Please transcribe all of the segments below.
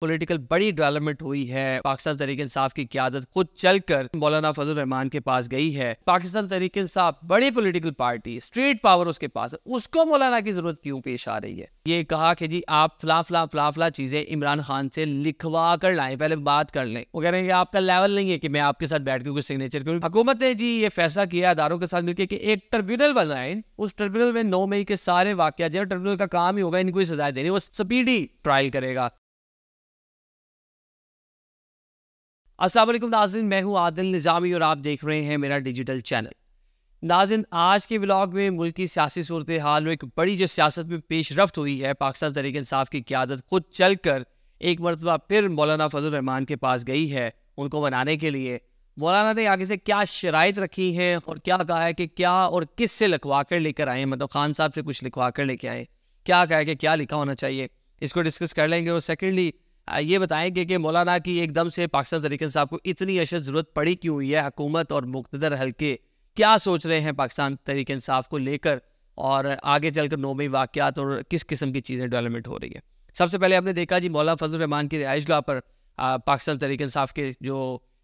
Political बड़ी development हुई है। पाकिस्तान तहरीक इंसाफ की क़यादत खुद चलकर मौलाना फजल रहमान के पास गई है। पाकिस्तान तहरीक इंसाफ बड़ी पॉलिटिकल पार्टी, स्ट्रीट पावर उसके पास है, उसको मौलाना की जरूरत क्यों पेश आ रही है? ये कहा कि जी आप फला चीजें इमरान खान से लिखवा कर लाएं, पहले बात कर लें। वो कह रहे हैं कि आपका लेवल नहीं है कि मैं आपके साथ बैठ के कुछ सिग्नेचर करूं। हुकूमत ने जी ये फैसला किया अदारों के साथ मिलकर कि एक ट्रिब्यूनल बनाएं, उस ट्रिब्यूनल में 9 मई के सारे वाकया जो ट्रिब्यूनल का काम ही होगा इनको सजाएं देनी, वो स्पीडी ट्रायल करेगा। अस्सलाम वालेकुम नाज़रीन, मैं हूं आदिल निज़ामी और आप देख रहे हैं मेरा डिजिटल चैनल। नाज़रीन, आज के व्लॉग में मुल्क की सियासी सूरत हाल में एक बड़ी जो सियासत में पेशरफ्त हुई है, पाकिस्तान तहरीक इंसाफ की क़यादत खुद चलकर एक मरतबा फिर मौलाना फजल रहमान के पास गई है उनको मनाने के लिए। मौलाना ने आगे से क्या शराइत रखी हैं और क्या कहा है कि क्या और किस से लिखवा कर लेकर आए, मतलब खान साहब से कुछ लिखवा कर लेके आए, क्या कहा है कि क्या लिखा होना चाहिए, इसको डिस्कस कर लेंगे। और सेकेंडली ये बताएंगे कि मौलाना की एकदम से पाकिस्तान तहरीक इंसाफ को इतनी अशद ज़रूरत पड़ी क्यों हुई है, हुकूमत और मुक़्तदर हल्के क्या सोच रहे हैं पाकिस्तान तहरीक इंसाफ को लेकर, और आगे चलकर 9 मई वाक़यात और किस किस्म की चीज़ें डेवलपमेंट हो रही है। सबसे पहले हमने देखा जी मौलाना फजल रहमान की रिहाइशगाह पर पाकिस्तान तहरीक इंसाफ के जो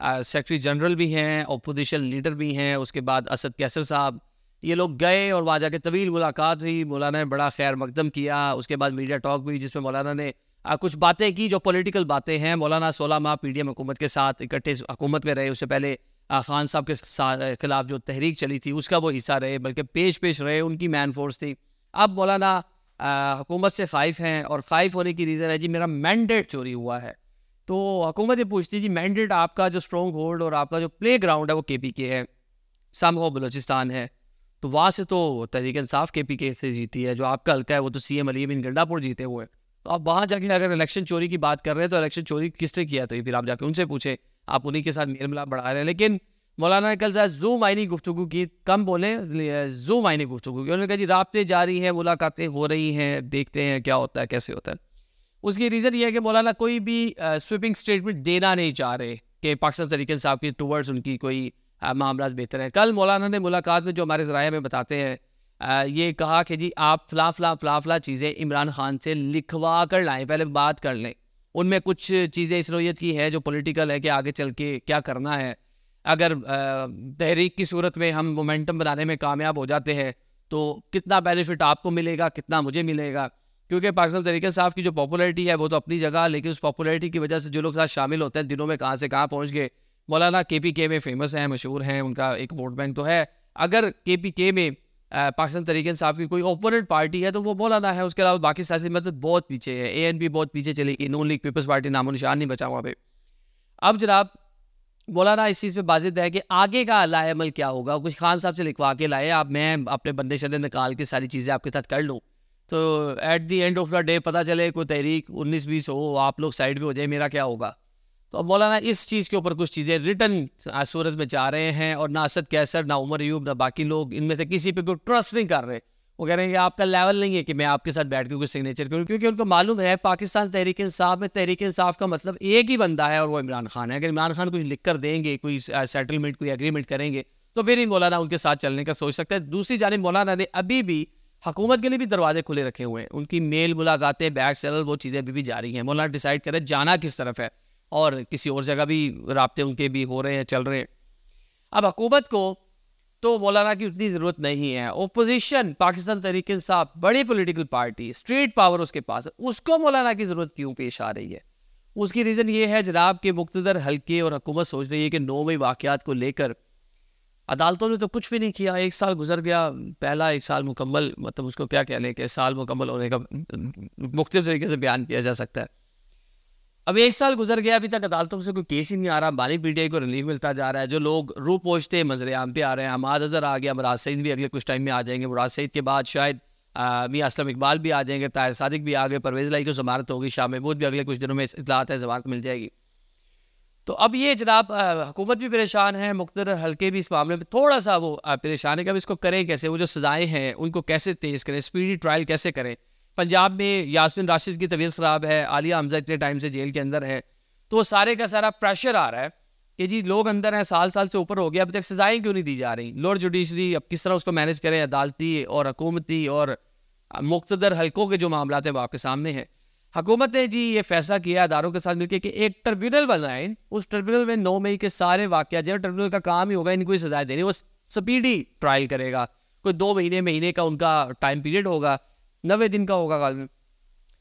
सेक्रेटरी जनरल भी हैं, अपोजिशन लीडर भी हैं, उसके बाद असद कैसर साहब, ये लोग गए और वहाँ जाके तवील मुलाकात हुई। मौलाना ने बड़ा खैर मकदम किया। उसके बाद मीडिया टॉक हुई जिसमें मौलाना ने कुछ बातें की जो पॉलिटिकल बातें हैं। मौलाना 16 माह पीडीएम हुकूमत के साथ इकट्ठे हुकूमत में रहे, उससे पहले खान साहब के खिलाफ जो तहरीक चली थी उसका वो हिस्सा रहे, बल्कि पेश रहे, उनकी मैन फोर्स थी। अब मौलाना हुकूमत से ख़ाइफ हैं और ख़ाइफ होने की रीज़न है जी मेरा मैंडेट चोरी हुआ है। तो हुकूमत ये पूछती है जी मैंडेट, आपका जो स्ट्रॉन्ग होल्ड और आपका जो प्ले ग्राउंड है वो KPK है, सम हो बलोचिस्तान है, तो वहाँ से तो तहरीक इंसाफ KPK से जीती है। जो आपका हल्का है वो तो CM अली बिन गंडापुर जीते हुए हैं। तो आप वहाँ जाके अगर इलेक्शन चोरी की बात कर रहे हैं तो इलेक्शन चोरी किसने किया, तो फिर आप जाके उनसे पूछें, आप उन्हीं के साथ मेल मिलाप बढ़ा रहे हैं। लेकिन मौलाना ने कल साथ जूम आइनी गुफ्तगू की, कम बोले जूम आइनी गुफ्तगू की। उन्होंने कहा जी राब्ते जारी हैं, मुलाकातें हो रही हैं, देखते हैं क्या होता है कैसे होता है। उसकी रीज़न ये है कि मौलाना कोई भी स्वीपिंग स्टेटमेंट देना नहीं चाह रहे कि पाकिस्तान तहरीक इंसाफ की टूवर्ड्स उनकी कोई मामला बेहतर है। कल मौलाना ने मुलाकात में जो हमारे ज़राया में बताते हैं ये कहा कि जी आप फला चीज़ें इमरान खान से लिखवा कर लाएं, पहले बात कर लें। उनमें कुछ चीज़ें इस नोयत की है जो पॉलिटिकल है कि आगे चल के क्या करना है। अगर तहरीक की सूरत में हम मोमेंटम बनाने में कामयाब हो जाते हैं तो कितना बेनिफिट आपको मिलेगा, कितना मुझे मिलेगा। क्योंकि पाकिस्तान तहरीक इंसाफ की जो पॉपुलैरिटी है वो तो अपनी जगह, लेकिन उस पॉपुलैरिटी की वजह से जो लोग साथ शामिल होते हैं दिनों में कहाँ से कहाँ पहुँच गए। मौलाना KPK में फेमस हैं, मशहूर हैं, उनका एक वोट बैंक तो है। अगर KPK में पाकिस्तान तहरीक इंसाफ की कोई ओपोनेंट पार्टी है तो वो मौलाना है, उसके अलावा बाकी सियासी मतलब बहुत पीछे है। ANP बहुत पीछे चली गई, नून लीग पीपल्स पार्टी नामो निशान नहीं बचा वहाँ पे। अब जनाब मौलाना इस चीज़ पे बाजिद है कि आगे का लाएमल क्या होगा, कुछ खान साहब से लिखवा के लाए, आप मैं अपने बंदे शंदे निकाल के सारी चीज़ें आपके साथ कर लूँ, तो at the end of the day पता चले कोई तहरीक 19-20 हो, आप लोग साइड में हो जाए, मेरा क्या होगा। तो अब मौलाना इस चीज़ के ऊपर कुछ चीज़ें रिटर्न सूरत में जा रहे हैं, और ना असद कैसर, ना उमर अयूब, ना बाकी लोग इनमें से किसी पे कोई ट्रस्ट नहीं कर रहे। वो कह रहे हैं कि आपका लेवल नहीं है कि मैं आपके साथ बैठ के कुछ सिग्नेचर करूँ, क्योंकि उनको मालूम है पाकिस्तान तहरीक इंसाफ में तहरीक इंसाफ का मतलब एक ही बंदा है और वो इमरान खान है। अगर इमरान खान कुछ लिख कर देंगे, कोई सेटलमेंट, कोई एग्रीमेंट करेंगे तो फिर ही मौलाना उनके साथ चलने का सोच सकता है। दूसरी जानिब मौलाना ने अभी भी हुकूमत के लिए भी दरवाजे खुले रखे हुए हैं, उनकी मेल मुलाकातें, बैक चैनल, वो चीज़ें अभी भी जारी हैं। मौलाना डिसाइड करें जाना किस तरफ है, और किसी और जगह भी राब्ते उनके भी हो रहे हैं, चल रहे हैं। अब हुकूमत को तो मौलाना की उतनी ज़रूरत नहीं है। ओपोजिशन पाकिस्तान तहरीक इंसाफ बड़ी पॉलिटिकल पार्टी, स्ट्रीट पावर उसके पास है, उसको मौलाना की ज़रूरत क्यों पेश आ रही है? उसकी रीज़न ये है जनाब कि मुक़्तदर हल्के और हुकूमत सोच रही है कि 9 मई वाक़यात को लेकर अदालतों ने तो कुछ भी नहीं किया। 1 साल गुजर गया, पहला 1 साल मुकम्मल, मतलब उसको क्या कहने के साल मुकम्मल होने का मुख्तलिफ तरीके से बयान किया जा सकता है। अब 1 साल गुजर गया, अभी तक अदालतों से कोई केस ही नहीं आ रहा। बानी PTI को रिलीफ मिलता जा रहा है, जो लोग रू पोछते मंजर आम पे आ रहे हैं। हमाद अजहर आ गया, मुराद सईद भी अगले कुछ टाइम में आ जाएंगे। मुराद सईद के बाद शायद मियां असलम इकबाल भी आ जाएंगे, ताहिर सादिक भी आ गए, परवेज़ लाई को ज़मानत होगी, शाह महमूद भी अगले कुछ दिनों में इतलात है ज़मानत मिल जाएगी। तो अब ये जनाब हुकूमत भी परेशान है, मुक़्तदर हल्के भी इस मामले में थोड़ा सा वो परेशान है कि अब इसको करें कैसे, वो जो सज़ाएँ हैं उनको कैसे तेज़ करें, स्पीडी ट्रायल कैसे करें। पंजाब में यास्मीन राशिद की तबीयत ख़राब है, आलिया हमज़ा इतने टाइम से जेल के अंदर है, तो सारे का सारा प्रेशर आ रहा है कि जी लोग अंदर हैं, साल से ऊपर हो गया, अभी तक सजाएं क्यों नहीं दी जा रही। लोअर जुडिशरी अब किस तरह उसको मैनेज करें, अदालती और हुकूमती और मुक़्तदर हल्कों के जो मामला हैं वो आपके सामने हैं। हुकूमत ने जी ये फैसला किया अदारों के साथ मिलकर कि एक ट्रिब्यूनल बनाए, उस ट्रिब्यूनल में 9 मई के सारे वाक़यात, जो ट्रिब्यूनल का काम ही होगा इनको सजाएं देनी, वो स्पीडी ट्रायल करेगा, कोई 2 महीने का उनका टाइम पीरियड होगा, 90 दिन का होगा गालिब।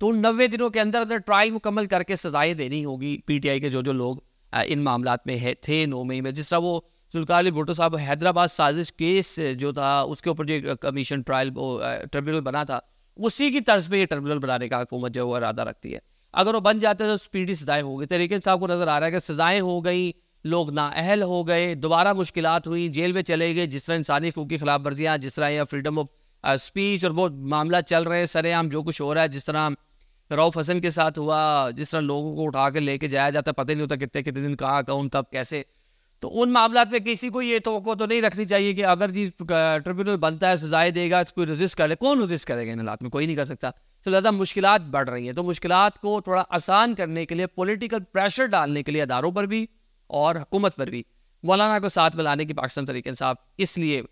तो उन 90 दिनों के अंदर अंदर ट्रायल मुकम्मल करके सजाएं देनी होगी पीटीआई के जो जो लोग इन मामलात में थे 9 मई में। जिस तरह वो जुल्फ़िकार अली भुट्टो साहब हैदराबाद साजिश केस जो था उसके ऊपर जो कमीशन ट्रायल ट्रिब्यूनल बना था, उसी की तर्ज पे ये ट्रिब्यूनल बनाने का हुकूमत जो है वो इरादा रखती है। अगर वो बन जाते तो स्पीडी सजाएं हो गई। तरीके साहब को नज़र आ रहा है कि सजाएं हो गई, लोग नाअहल हो गए, दोबारा मुश्किलात हुई, जेल में चले गए, जिस तरह इंसानी हकूक़ की खिलाफ वर्जियाँ, जिस तरह या फ्रीडम ऑफ स्पीच और वो मामला चल रहे हैं सरेआम जो कुछ हो रहा है, जिस तरह रऊफ़ हसन के साथ हुआ, जिस तरह लोगों को उठा कर लेके जाया जाता, पता नहीं होता कितने कितने दिन कहाँ कौन कब कैसे। तो उन मामलात में किसी को ये तवक्को तो नहीं रखनी चाहिए कि अगर जी ट्रिब्यूनल बनता है सजाएं देगा तो कोई रजिस्ट करे। कौन रजिस्ट करेगा इन हालात में? कोई नहीं कर सकता। तो ज़्यादा मुश्किलात बढ़ रही हैं, तो मुश्किलात को थोड़ा आसान करने के लिए, पॉलिटिकल प्रेशर डालने के लिए अदारों पर भी और हुकूमत पर भी मौलाना को साथ मिलाने की पाकिस्तान तहरीक इंसाफ इसलिए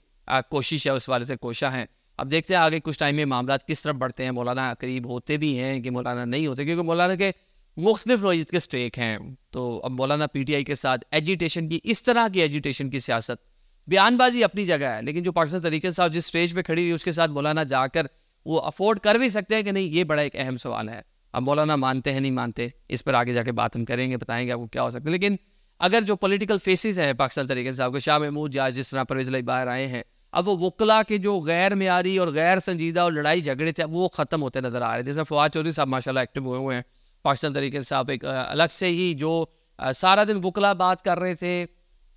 कोशिश है, उस वाले से कोशा है। अब देखते हैं आगे कुछ टाइम में मामला किस तरफ बढ़ते हैं। मौलाना करीब होते भी हैं कि मौलाना नहीं होते, क्योंकि मौलाना के मुख्तलिफ नौइयत के स्टेक हैं। तो अब मौलाना पीटीआई के साथ एजिटेशन की, इस तरह की एजिटेशन की सियासत, बयानबाजी अपनी जगह है, लेकिन जो पाकिस्तान तहरीक इंसाफ जिस स्टेज पे खड़ी हुई उसके साथ मौलाना जाकर वो अफोर्ड कर भी सकते हैं कि नहीं, ये बड़ा एक अहम सवाल है। अब मौलाना मानते हैं नहीं मानते, इस पर आगे जाके बात हम करेंगे, बताएंगे आपको क्या हो सकता है। लेकिन अगर जो पॉलिटिकल फेसेस हैं पाकिस्तान तहरीक इंसाफ के, शाह महमूद जाज जिस तरह परवेज़ इलाही बाहर आए हैं, अब वो वकला के जो गैर मेयारी और गैर संजीदा और लड़ाई झगड़े थे वो ख़त्म होते नज़र आ रहे थे। जैसे फवाद चौधरी साहब माशाल्लाह एक्टिव हुए हैं पाकिस्तान तहरीक इंसाफ, एक अलग से ही जो सारा दिन वकला बात कर रहे थे,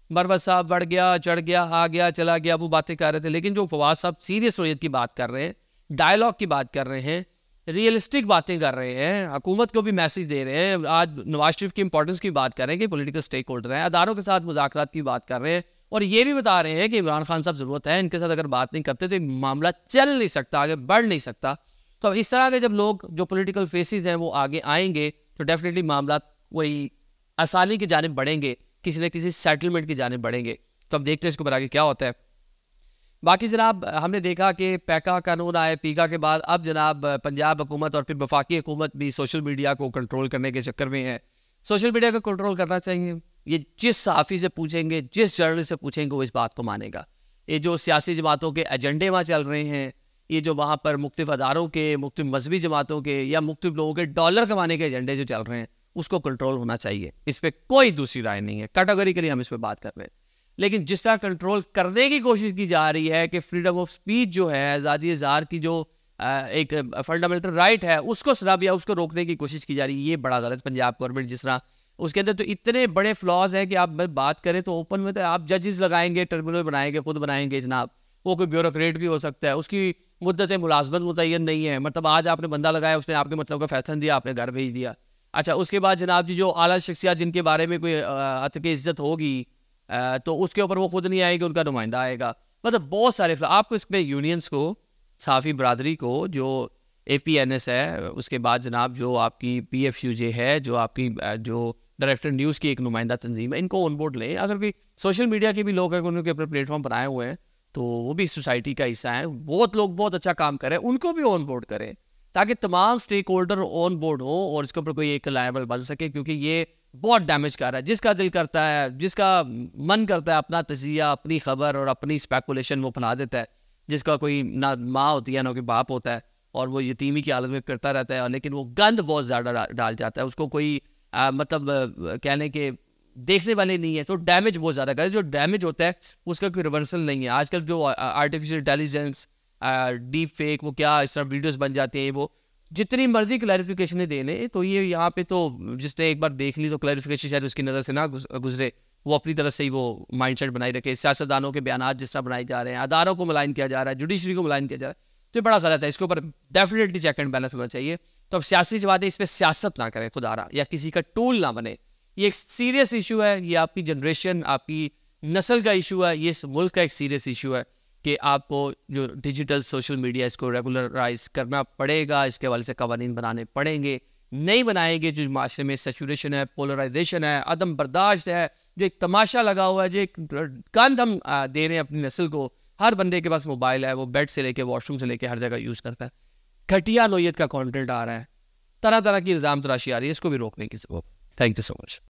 मरवत साहब बढ़ गया चढ़ गया आ गया चला गया, वो बातें कर रहे थे। लेकिन जो फवाद साहब सीरियस नौइयत की बात कर रहे हैं, डायलॉग की बात कर रहे हैं, रियलिस्टिक बातें कर रहे हैं, हुकूमत को भी मैसेज दे रहे हैं, आज नवाज शरीफ की इंपॉर्टेंस की बात कर रहे हैं कि पॉलिटिकल स्टेक होल्डर हैं, अदारों के साथ मुज़ाकरात की बात कर रहे हैं, और ये भी बता रहे हैं कि इमरान खान साहब ज़रूरत है, इनके साथ अगर बात नहीं करते तो मामला चल नहीं सकता, आगे बढ़ नहीं सकता। तो इस तरह के जब लोग जो पॉलिटिकल फेसेस हैं वो आगे आएंगे तो डेफिनेटली मामला वही आसानी की जानिब बढ़ेंगे, किसी न किसी सेटलमेंट की जानिब बढ़ेंगे। तो अब देखते हैं इसके ऊपर आगे क्या होता है। बाकी जनाब हमने देखा कि पैका कानून आए, पीका के बाद अब जनाब पंजाब हुकूमत और फिर वफाकी हुकूमत भी सोशल मीडिया को कंट्रोल करने के चक्कर में है। सोशल मीडिया को कंट्रोल करना चाहिए, ये जिस सहाफ़ी से पूछेंगे, जिस जर्नलिस्ट से पूछेंगे वो इस बात को मानेगा। ये जो सियासी जमातों के एजेंडे वहाँ चल रहे हैं, ये जो वहाँ पर मुख्तलिफ अदारों के, मुख्तलिफ मजहबी जमातों के या मुख्तलिफ लोगों के डॉलर कमाने के एजेंडे जो चल रहे हैं, उसको कंट्रोल होना चाहिए। इस पर कोई दूसरी राय नहीं है, कैटेगोरिकली हम इस पर बात कर रहे हैं। लेकिन जिस तरह कंट्रोल करने की कोशिश की जा रही है कि फ्रीडम ऑफ स्पीच जो है, आज़ादी इज़हार की जो एक फंडामेंटल राइट है, उसको शराब या उसको रोकने की कोशिश की जा रही है, ये बड़ा गलत। पंजाब गवर्नमेंट जिस तरह उसके अंदर तो इतने बड़े फ्लॉज हैं कि आप बात करें तो ओपन में तो आप जजेस लगाएंगे, ट्रिब्यूनल बनाएंगे, खुद बनाएंगे जनाब, वो कोई ब्यूरोक्रेट भी हो सकता है, उसकी मुद्दत मुलाजमत मुतय्यन नहीं है। मतलब आज आपने बंदा लगाया, उसने आपके मतलब का फैसला दिया, आपने घर भेज दिया। अच्छा, उसके बाद जनाब जी जो आला शख्सियत जिनके बारे में कोई हद की इज्जत होगी तो उसके ऊपर वो खुद नहीं आएगी, उनका नुमाइंदा आएगा। मतलब बहुत सारे आपको इसमें यूनियंस को, साफ़ी बरादरी को, जो APNS है, उसके बाद जनाब जो आपकी PFUJ है, जो आपकी जो डायरेक्टर न्यूज़ की एक नुमाइंदा तंजीम है, इनको ऑन बोर्ड लें। अगर भी सोशल मीडिया के भी लोग हैं, उन्होंने अपने प्लेटफॉर्म बनाए हुए हैं, तो वो भी सोसाइटी का हिस्सा है, बहुत लोग बहुत अच्छा काम करें, उनको भी ऑन बोर्ड करें ताकि तमाम स्टेक होल्डर ऑन बोर्ड हो और इसके ऊपर कोई एक लायबल बन सके। क्योंकि ये बहुत डैमेज कर रहा है। जिसका दिल करता है, जिसका मन करता है अपना तजिया, अपनी खबर और अपनी स्पेकुलेशन वो फैला देता है, जिसका कोई ना माँ होती है ना कोई बाप होता है, और वो यतीमी की हालत में करता रहता है, लेकिन वो गंद बहुत ज़्यादा डाल जाता है, उसको कोई मतलब कहने के देखने वाले नहीं है, तो डैमेज बहुत ज़्यादा करे। जो डैमेज होता है उसका कोई रिवर्सल नहीं है। आजकल जो आर्टिफिशियल इंटेलिजेंस, डीप फेक, वो क्या इस तरह वीडियोस बन जाती हैं, वो जितनी मर्जी क्लैरिफिकेशन दे लें, तो ये यहाँ पे तो जिसने एक बार देख ली तो क्लैरिफिकेशन शायद उसकी नज़र से ना गुजरे, वो अपनी तरफ से ही वो माइंडसेट बनाई रखे। सियासतदानों के बयान जिस तरह बनाए जा रहे हैं, अदारों को मुलायन किया जा रहा है, जुडिशरी को मुलायन किया जा रहा है, तो ये बड़ा गलत है। इसके ऊपर डेफिनेटली चेक एंड बैलेंस होना चाहिए। तो अब सियासी जमातें इस पर सियासत ना करें खुदारा, या किसी का टूल ना बने। ये एक सीरियस इशू है, ये आपकी जनरेशन, आपकी नस्ल का इशू है, ये इस मुल्क का एक सीरियस इशू है कि आपको जो डिजिटल सोशल मीडिया इसको रेगुलराइज करना पड़ेगा, इसके हवाले से कवानीन बनाने पड़ेंगे। नहीं बनाएंगे जो माशरे में सेचुरेशन है, पोलराइजेशन है, अदम बर्दाश्त है, जो एक तमाशा लगा हुआ है, जो एक गंद हम दे रहे हैं अपनी नस्ल को। हर बंदे के पास मोबाइल है, वो बेड से लेके वॉशरूम से लेके हर जगह यूज़ करता है। घटिया नोयत का कंटेंट आ रहा है, तरह तरह की इल्ज़ाम तराशी आ रही है, इसको भी रोकने की ज़रूरत। Thank you so much.